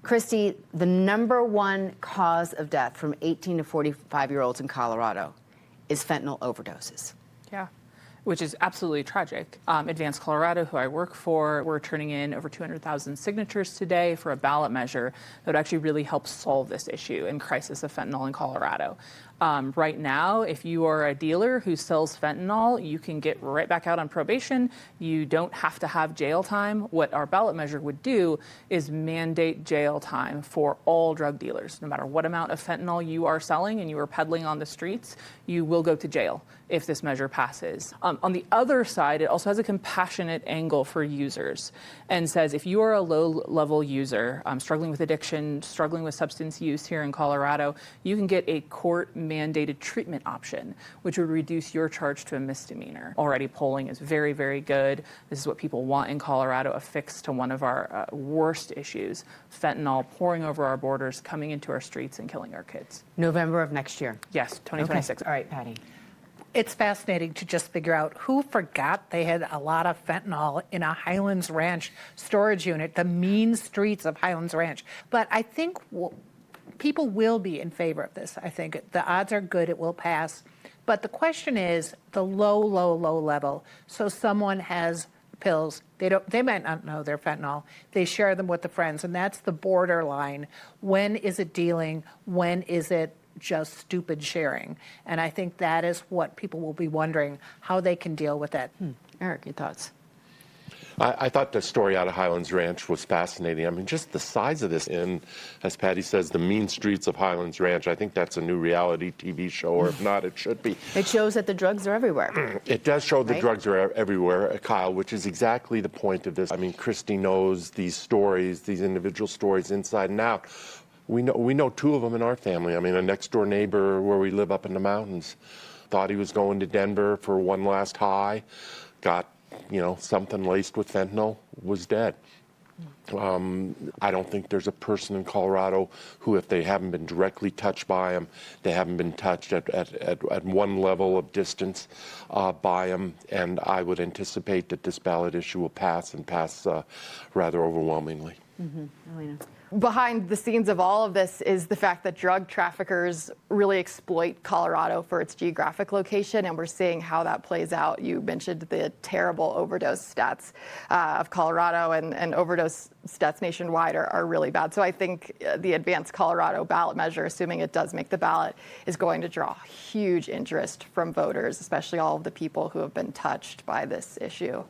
Christy, the #1 cause of death from 18 to 45-year-olds in Colorado is fentanyl overdoses. Yeah, which is absolutely tragic. Advance Colorado, who I work for, we're turning in over 200,000 signatures today for a ballot measure that would actually really help solve this issue and crisis of fentanyl in Colorado. Right now, if you are a dealer who sells fentanyl, you can get right back out on probation. You don't have to have jail time. What our ballot measure would do is mandate jail time for all drug dealers. No matter what amount of fentanyl you are selling and you are peddling on the streets, you will go to jail if this measure passes. On the other side, it also has a compassionate angle for users and says if you are a low-level user, struggling with addiction, struggling with substance use here in Colorado, you can get a court-mandated treatment option, which would reduce your charge to a misdemeanor. Already polling is very, very good. This is what people want in Colorado, a fix to one of our worst issues, fentanyl pouring over our borders, coming into our streets and killing our kids. November of next year. Yes, 2026. Okay. All right, Patty. It's fascinating to just figure out who forgot they had a lot of fentanyl in a Highlands Ranch storage unit, the mean streets of Highlands Ranch. But I think people will be in favor of this. I think the odds are good it will pass. But the question is the low level. So someone has pills. They might not know they're fentanyl. They share them with the friends, and that's the borderline. When is it dealing? When is it just stupid sharing? And I think that is what people will be wondering, how they can deal with it. Eric, your thoughts? I thought the story out of Highlands Ranch was fascinating. I mean, just the size of this, and as Patty says, the mean streets of Highlands Ranch. I think that's a new reality TV show, or if not, it should be. It shows that the drugs are everywhere. It does show the Right? drugs are everywhere, Kyle, which is exactly the point of this. I mean, Christy knows these stories, these individual stories inside and out. We know two of them in our family. I mean, a next-door neighbor where we live up in the mountains thought he was going to Denver for one last high, got, something laced with fentanyl, was dead. I don't think there's a person in Colorado who, if they haven't been directly touched by them, they haven't been touched at one level of distance by them. And I would anticipate that this ballot issue will pass and pass rather overwhelmingly. Elena. Behind the scenes of all of this is the fact that drug traffickers really exploit Colorado for its geographic location, and we're seeing how that plays out. You mentioned the terrible overdose stats of Colorado, and overdose stats nationwide are really bad. So I think the Advance Colorado ballot measure, assuming it does make the ballot, is going to draw huge interest from voters, especially all of the people who have been touched by this issue.